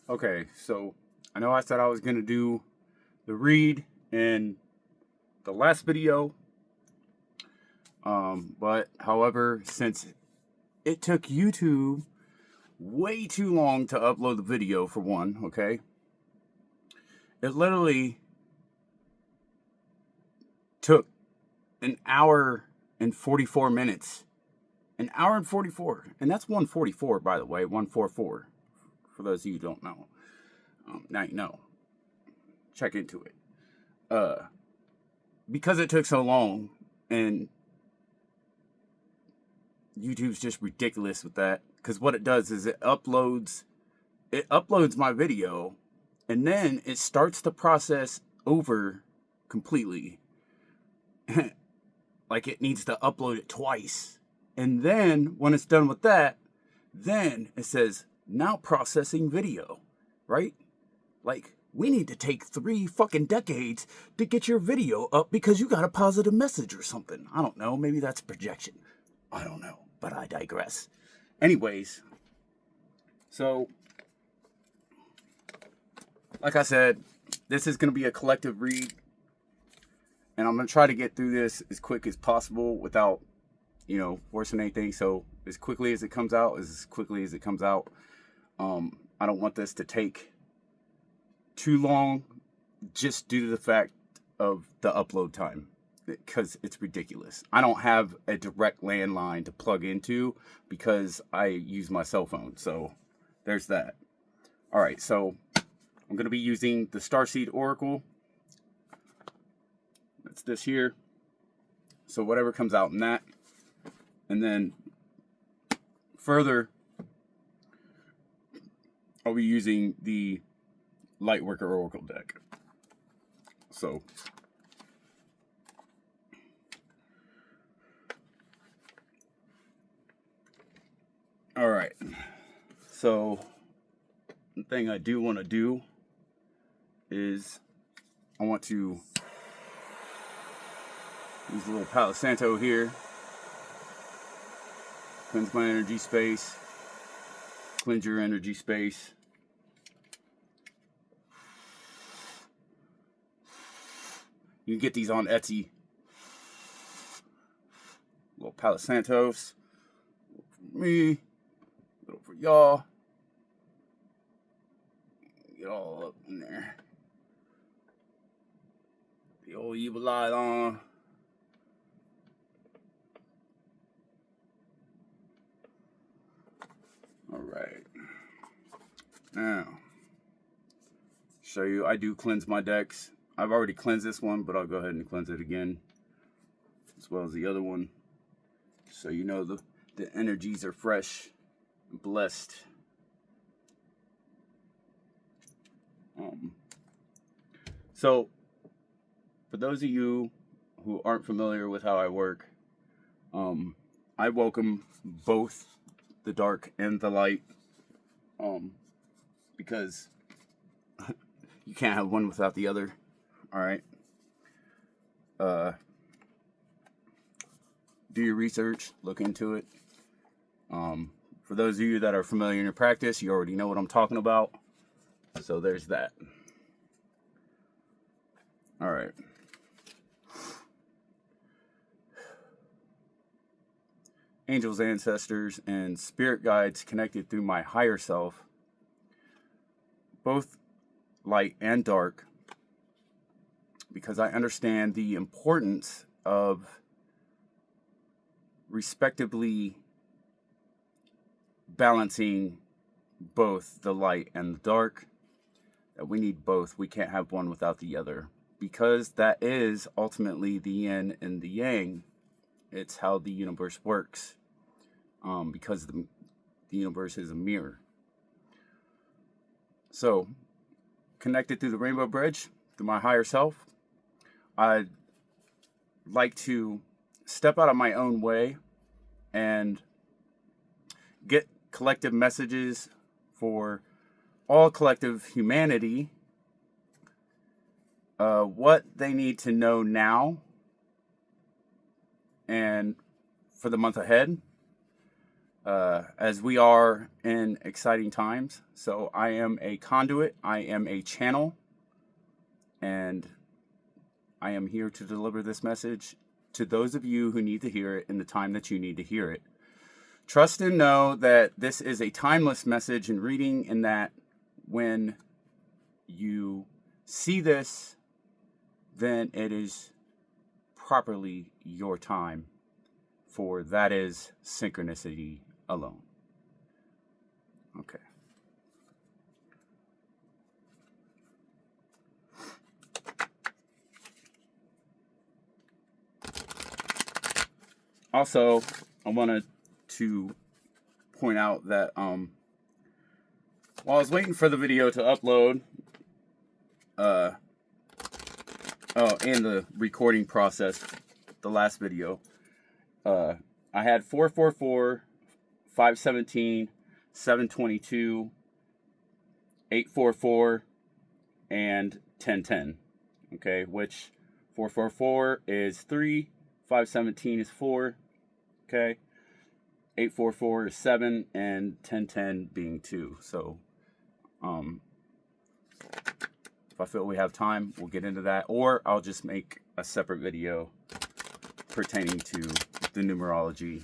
Okay, so I know I said I was going to do the read in the last video, but however, since it took YouTube way too long to upload the video, for one, okay, it literally took an hour and 44 minutes. An hour and 44. And that's 144, by the way, 144, for those of you who don't know. Now you know. Check into it. Because it took so long, and YouTube's just ridiculous with that. Because what it does is it uploads my video, and then it starts the process over completely. Like it needs to upload it twice. And then when it's done with that, then it says, now processing video, right? Like, we need to take 3 fucking decades to get your video up because you got a positive message or something. I don't know. Maybe that's projection. I don't know. But I digress. Anyways, so, like I said, this is going to be a collective read. And I'm going to try to get through this as quick as possible without, forcing anything. So, as quickly as it comes out, as quickly as it comes out. I don't want this to take too long just due to the fact of the upload time, because it's ridiculous. I don't have a direct landline to plug into because I use my cell phone. So there's that. All right, so I'm going to be using the Starseed Oracle. That's this here. So whatever comes out in that. And then further, I'll be using the Lightworker Oracle deck. So, all right. So, the thing I do want to do is I want to use a little Palo Santo here. Cleanse my energy space. Cleanse your energy space. You can get these on Etsy. Little Palo Santos. For me. Little for y'all. Get all up in there. The old evil light on. Alright. Now. Show you, I do cleanse my decks. I've already cleansed this one, but I'll go ahead and cleanse it again, as well as the other one, so you know the energies are fresh and blessed. So, for those of you who aren't familiar with how I work, I welcome both the dark and the light, because you can't have one without the other. All right. Do your research. Look into it. For those of you that are familiar in your practice, you already know what I'm talking about. So there's that. All right. Angels, ancestors, and spirit guides connected through my higher self, both light and dark, because I understand the importance of respectively balancing both the light and the dark. That we need both. We can't have one without the other, because that is ultimately the yin and the yang. It's how the universe works, because the universe is a mirror. So, connected through the Rainbow Bridge, through my higher self, I'd like to step out of my own way and get collective messages for all collective humanity, what they need to know now and for the month ahead, as we are in exciting times. So I am a conduit, I am a channel, and I am here to deliver this message to those of you who need to hear it in the time that you need to hear it. Trust and know that this is a timeless message and reading, and that when you see this, then it is properly your time, for that is synchronicity alone. Okay. Also, I wanted to point out that while I was waiting for the video to upload, and the recording process, the last video, I had 444, 517, 722, 844, and 1010. Okay, which 444 is 3, 517 is 4, okay, 844 is 7, and 1010 being 2. So, if I feel we have time, we'll get into that, or I'll just make a separate video pertaining to the numerology,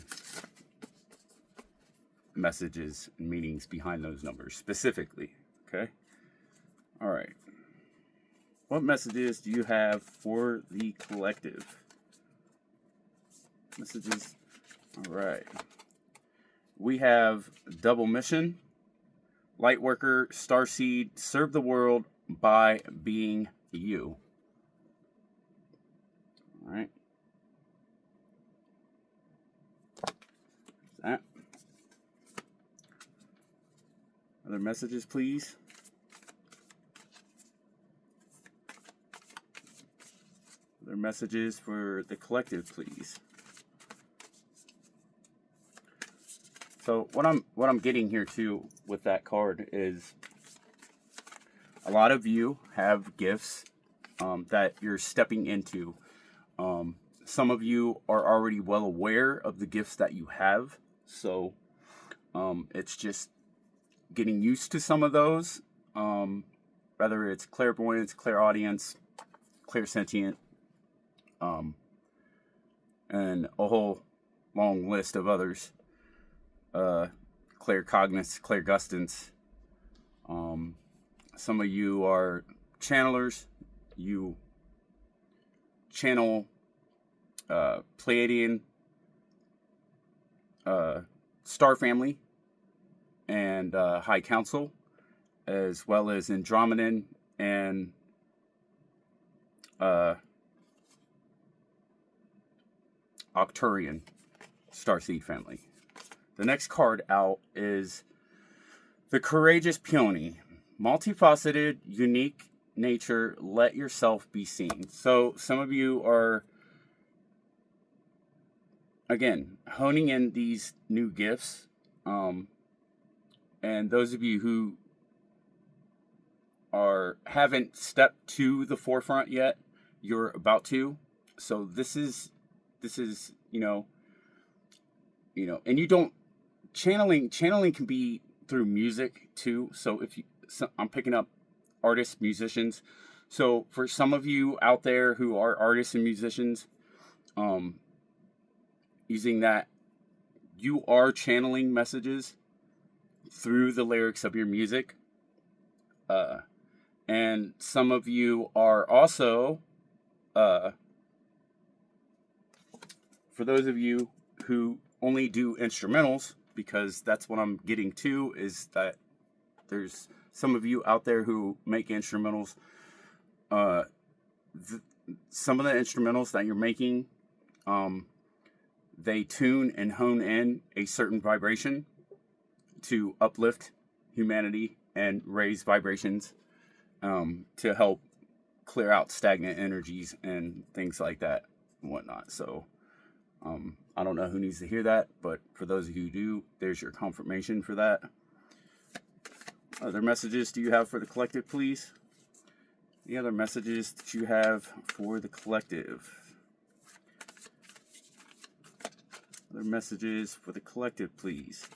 messages, and meanings behind those numbers specifically, okay? All right. What messages do you have for the collective? Messages. All right. We have double mission, Lightworker, Starseed, serve the world by being you. All right. That. Other messages, please. Other messages for the collective, please. So what I'm getting here too with that card is a lot of you have gifts that you're stepping into. Some of you are already well aware of the gifts that you have, so it's just getting used to some of those. Whether it's clairvoyance, clairaudience, clairsentient, and a whole long list of others. Claircognizance, clairgustance. Some of you are channelers. You channel Pleiadian, Star Family, and High Council, as well as Andromedan and Arcturian Starseed family. The next card out is the Courageous Peony. Multifaceted, unique nature, let yourself be seen. So some of you are, again, honing in these new gifts. And those of you who haven't stepped to the forefront yet, you're about to. So this is and you don't, channeling can be through music too. So I'm picking up artists, musicians. So for some of you out there who are artists and musicians, using that, you are channeling messages through the lyrics of your music. And some of you are also, for those of you who only do instrumentals, because that's what I'm getting to, is that there's some of you out there who make instrumentals. Some of the instrumentals that you're making, they tune and hone in a certain vibration to uplift humanity and raise vibrations, to help clear out stagnant energies and things like that and whatnot. So I don't know who needs to hear that, but for those of you who do, there's your confirmation for that. Other messages do you have for the collective, please? Any other messages that you have for the collective? Other messages for the collective, please.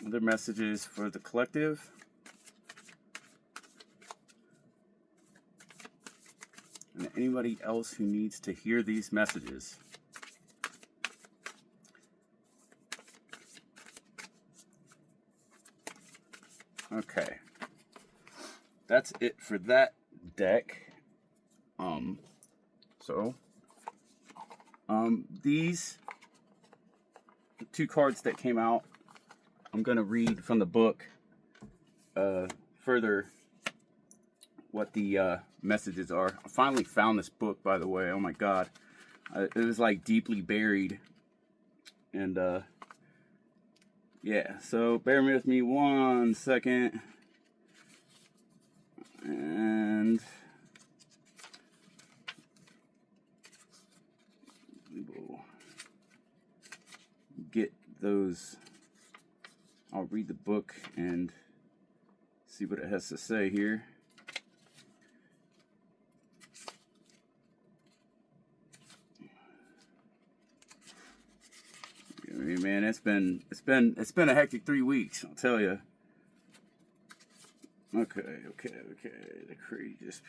Other messages for the collective. And anybody else who needs to hear these messages. Okay. That's it for that deck. These two cards that came out, I'm going to read from the book further what the messages are. I finally found this book, by the way. Oh my god. It was like deeply buried. And yeah, so bear with me 1 second. And we will get those. I'll read the book and see what it has to say here. I mean, man, it's been a hectic 3 weeks, I'll tell you. Okay. The courageous.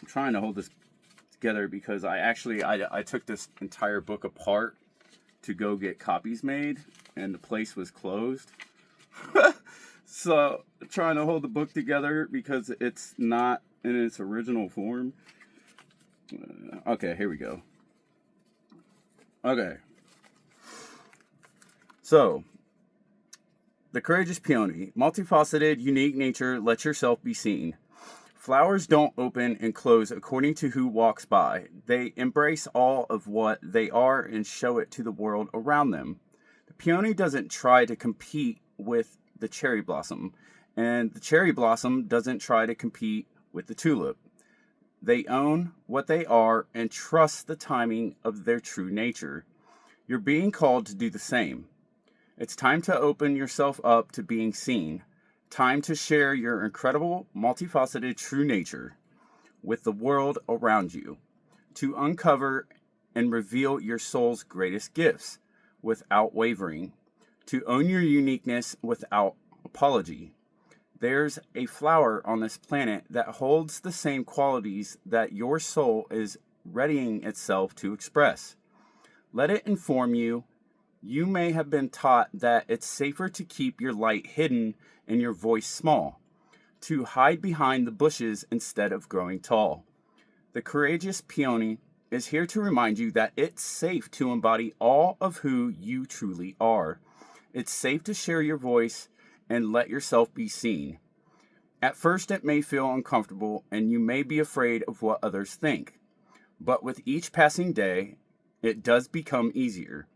I'm trying to hold this together because I took this entire book apart to go get copies made, and the place was closed. So trying to hold the book together because it's not in its original form. Okay, here we go. Okay. So, the courageous peony, multifaceted, unique nature, let yourself be seen. Flowers don't open and close according to who walks by. They embrace all of what they are and show it to the world around them. The peony doesn't try to compete with the cherry blossom, and the cherry blossom doesn't try to compete with the tulip. They own what they are and trust the timing of their true nature. You're being called to do the same. It's time to open yourself up to being seen. Time to share your incredible, multifaceted true nature with the world around you. To uncover and reveal your soul's greatest gifts without wavering. To own your uniqueness without apology. There's a flower on this planet that holds the same qualities that your soul is readying itself to express. Let it inform you. You may have been taught that it's safer to keep your light hidden and your voice small, to hide behind the bushes instead of growing tall. The courageous peony is here to remind you that it's safe to embody all of who you truly are. It's safe to share your voice and let yourself be seen. At first, it may feel uncomfortable and you may be afraid of what others think. But with each passing day, it does become easier.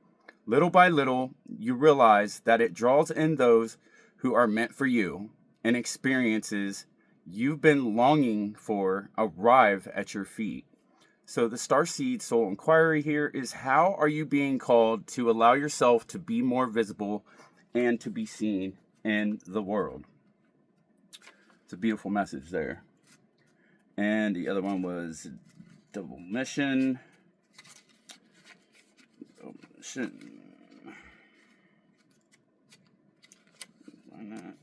Little by little, you realize that it draws in those who are meant for you, and experiences you've been longing for arrive at your feet. So the Starseed Soul Inquiry here is, how are you being called to allow yourself to be more visible and to be seen in the world? It's a beautiful message there. And the other one was Double Mission. Double Mission. Why not?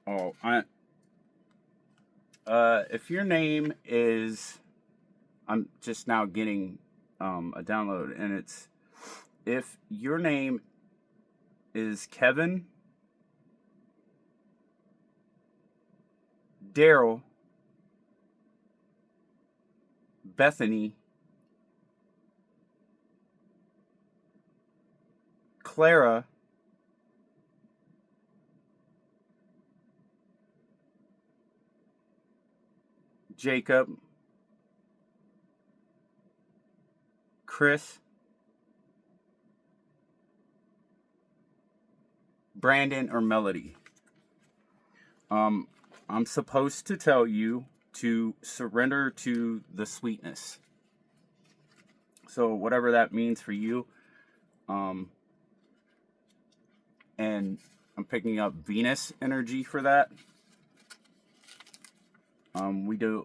Oh, if your name is, I'm just now getting a download, and it's, if your name is Kevin, Daryl, Bethany, Clara, Jacob, Chris, Brandon, or Melody. I'm supposed to tell you to surrender to the sweetness. So whatever that means for you. And I'm picking up Venus energy for that. We do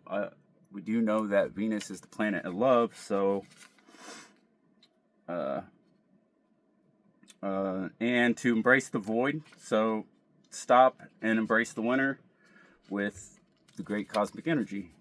know that Venus is the planet of love, so and to embrace the void. So stop and embrace the winter with the great cosmic energy.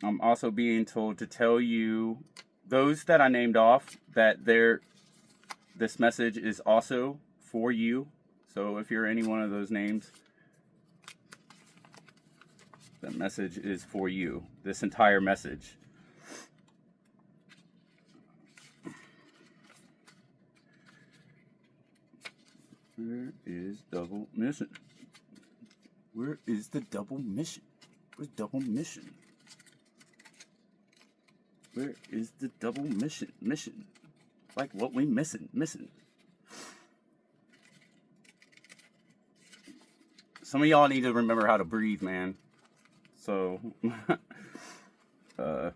I'm also being told to tell you, those that I named off, that this message is also for you. So if you're any one of those names, that message is for you. This entire message. Where is double mission? Where is the double mission? Where's double mission? Where is the double mission? Mission. Like what we missing. Some of y'all need to remember how to breathe, man. So, don't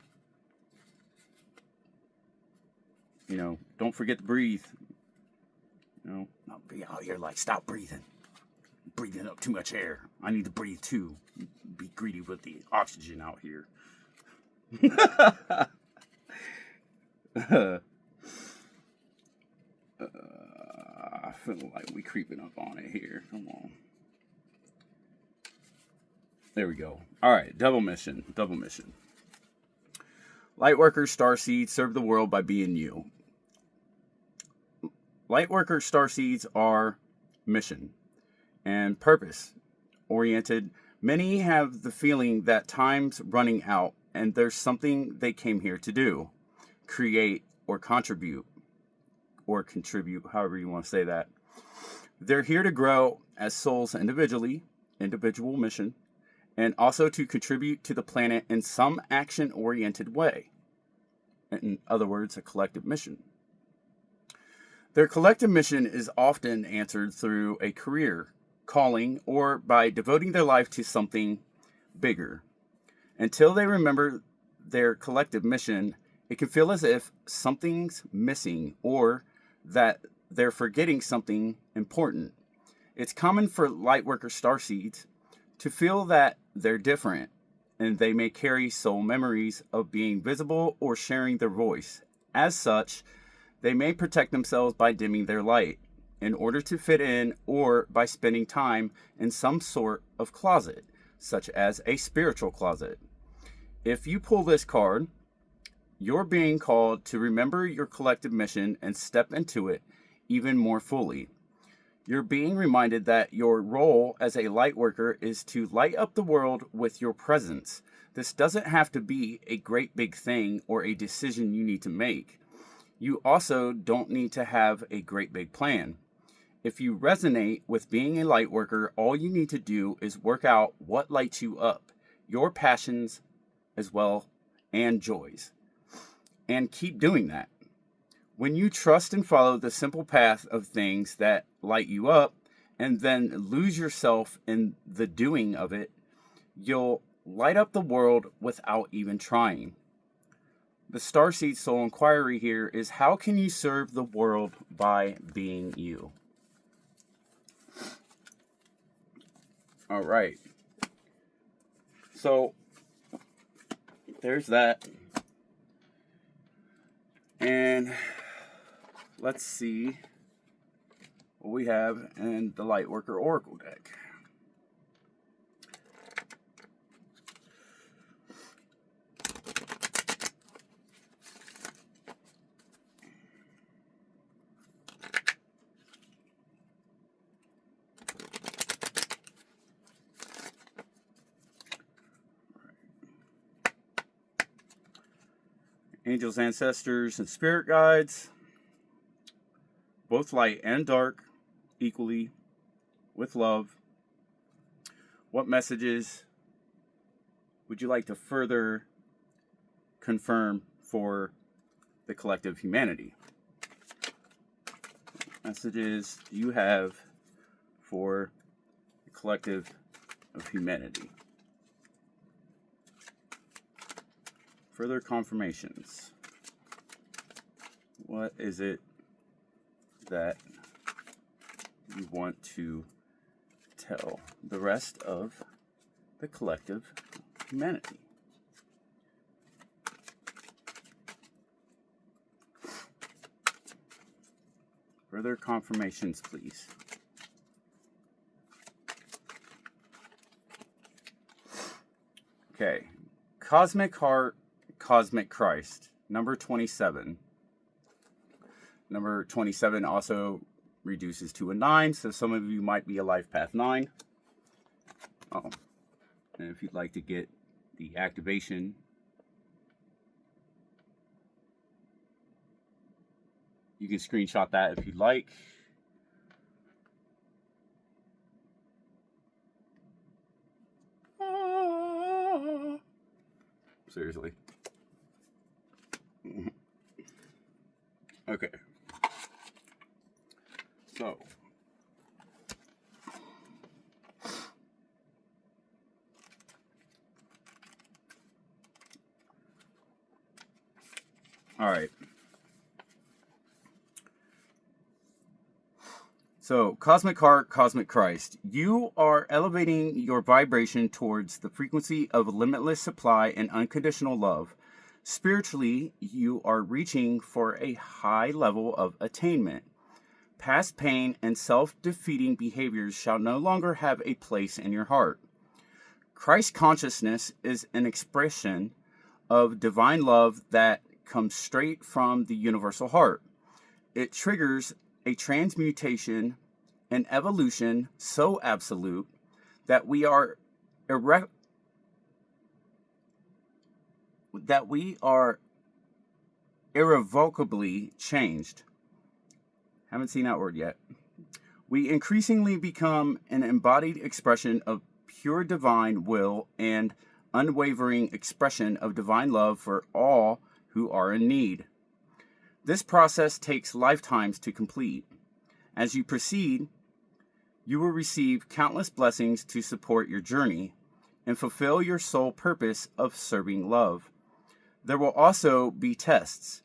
forget to breathe. Not be out here like, stop breathing. Breathing up too much air. I need to breathe too. Be greedy with the oxygen out here. I feel like we creeping up on it here. Come on. There we go. All right, double mission. Lightworkers, starseeds, serve the world by being you. Lightworker starseeds are mission and purpose oriented. Many have the feeling that time's running out and there's something they came here to do, create or contribute, however you want to say that. They're here to grow as souls individual mission, and also to contribute to the planet in some action-oriented way. In other words, a collective mission. Their collective mission is often answered through a career, calling, or by devoting their life to something bigger. Until they remember their collective mission, it can feel as if something's missing or that they're forgetting something important. It's common for lightworker starseeds to feel that they're different, and they may carry soul memories of being visible or sharing their voice. As such, they may protect themselves by dimming their light in order to fit in, or by spending time in some sort of closet, such as a spiritual closet. If you pull this card, you're being called to remember your collective mission and step into it even more fully. You're being reminded that your role as a light worker is to light up the world with your presence. This doesn't have to be a great big thing or a decision you need to make. You also don't need to have a great big plan. If you resonate with being a light worker, all you need to do is work out what lights you up, your passions as well, and joys. And keep doing that. When you trust and follow the simple path of things that light you up, and then lose yourself in the doing of it, you'll light up the world without even trying. The Starseed Soul Inquiry here is, how can you serve the world by being you? All right. So, there's that. And let's see what we have in the Lightworker Oracle deck. angels, ancestors, and spirit guides, both light and dark, equally, with love. What messages would you like to further confirm for the collective humanity? Messages you have for the collective of humanity. Further confirmations. What is it that you want to tell the rest of the collective humanity? Further confirmations, please. Okay. Cosmic Heart, Cosmic Christ, number 27. Number 27 also reduces to a 9, so some of you might be a life path 9. Oh, and if you'd like to get the activation, you can screenshot that if you'd like. Seriously. Okay. So, all right. So, Cosmic Heart, Cosmic Christ. You are elevating your vibration towards the frequency of limitless supply and unconditional love. Spiritually, you are reaching for a high level of attainment. Past pain and self-defeating behaviors shall no longer have a place in your heart. Christ consciousness is an expression of divine love that comes straight from the universal heart. It triggers a transmutation and evolution so absolute that we are irrevocably changed. Haven't seen that word yet. We increasingly become an embodied expression of pure divine will and unwavering expression of divine love for all who are in need. This process takes lifetimes to complete. As you proceed, you will receive countless blessings to support your journey and fulfill your sole purpose of serving love. There will also be tests.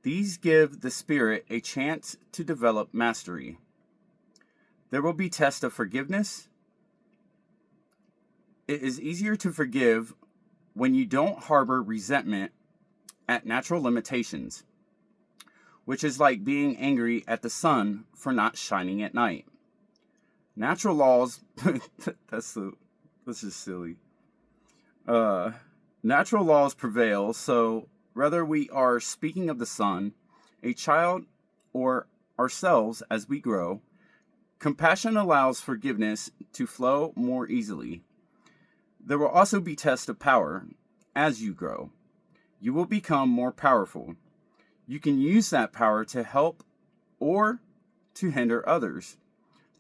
These give the spirit a chance to develop mastery. There will be tests of forgiveness. It is easier to forgive when you don't harbor resentment at natural limitations, which is like being angry at the sun for not shining at night. Natural laws, this is silly. Natural laws prevail, so whether we are speaking of the sun, a child, or ourselves as we grow, compassion allows forgiveness to flow more easily. There will also be tests of power as you grow. You will become more powerful. You can use that power to help or to hinder others,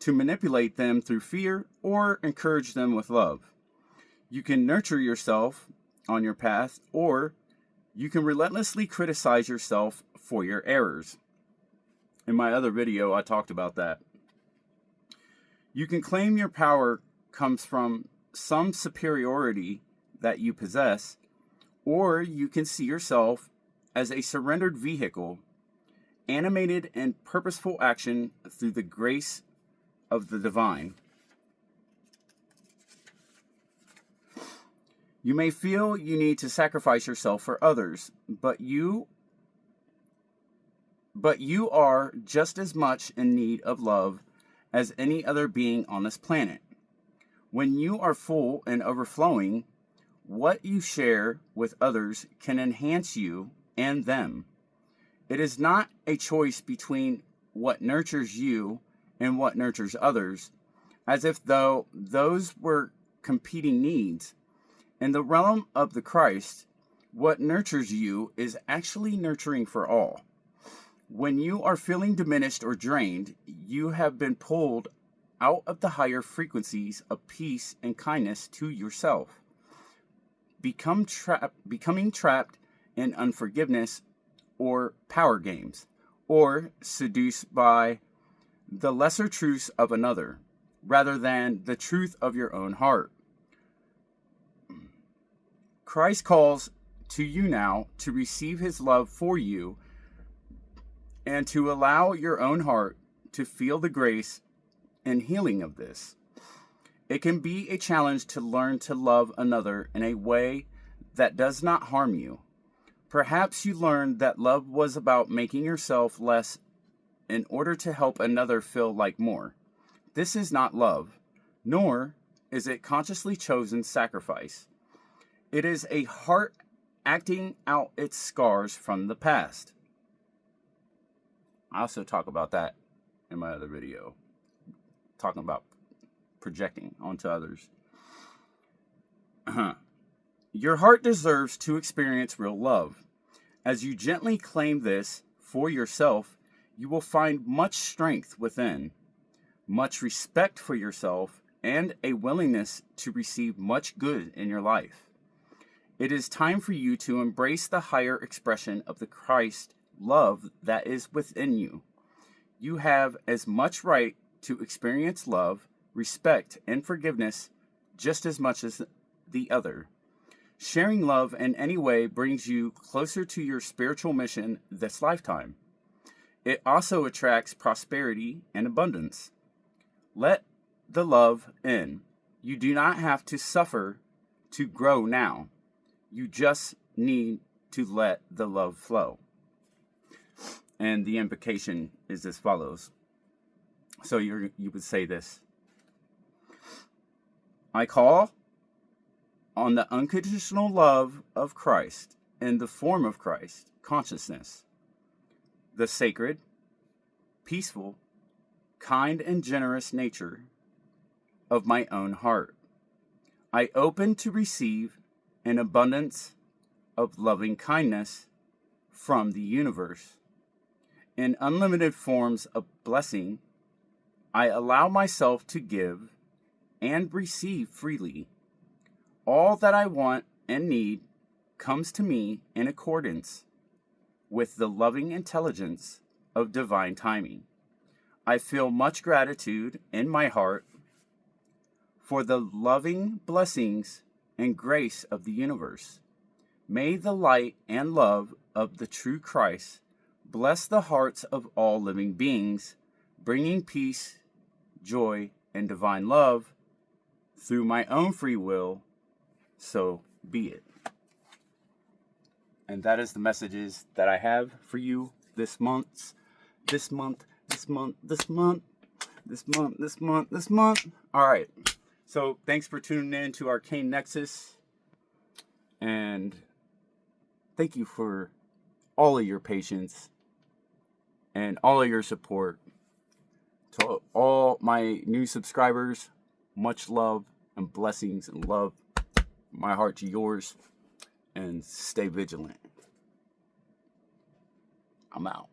to manipulate them through fear or encourage them with love. You can nurture yourself on your path, or you can relentlessly criticize yourself for your errors. In my other video, I talked about that. You can claim your power comes from some superiority that you possess, or you can see yourself as a surrendered vehicle, animated in purposeful action through the grace of the divine. You may feel you need to sacrifice yourself for others, but you are just as much in need of love as any other being on this planet. When you are full and overflowing, what you share with others can enhance you and them. It is not a choice between what nurtures you and what nurtures others, as if though those were competing needs. In the realm of the Christ, What nurtures you is actually nurturing for all. When you are feeling diminished or drained, you have been pulled out of the higher frequencies of peace and kindness to yourself. Becoming trapped in unforgiveness or power games, or seduced by the lesser truths of another, rather than the truth of your own heart. Christ calls to you now to receive his love for you and to allow your own heart to feel the grace and healing of this. It can be a challenge to learn to love another in a way that does not harm you. Perhaps you learned that love was about making yourself less in order to help another feel like more. This is not love, nor is it consciously chosen sacrifice. It is a heart acting out its scars from the past. I also talk about that in my other video, talking about projecting onto others. Your heart deserves to experience real love. As you gently claim this for yourself, you will find much strength within, much respect for yourself, and a willingness to receive much good in your life. It is time for you to embrace the higher expression of the Christ love that is within you. You have as much right to experience love, respect, and forgiveness just as much as the other. Sharing love in any way brings you closer to your spiritual mission this lifetime. It also attracts prosperity and abundance. Let the love in. You do not have to suffer to grow now. You just need to let the love flow. And the invocation is as follows. So you would say this. I call on the unconditional love of Christ in the form of Christ consciousness, the sacred, peaceful, kind, and generous nature of my own heart. I open to receive an abundance of loving kindness from the universe. In unlimited forms of blessing, I allow myself to give and receive freely. All that I want and need comes to me in accordance with the loving intelligence of divine timing. I feel much gratitude in my heart for the loving blessings and grace of the universe. May the light and love of the true Christ bless the hearts of all living beings, bringing peace, joy, and divine love through my own free will. So be it. And that is the messages that I have for you this month. All right. So thanks for tuning in to Arcane Nexus. And thank you for all of your patience and all of your support. To all my new subscribers, much love and blessings and love. My heart to yours, and stay vigilant. I'm out.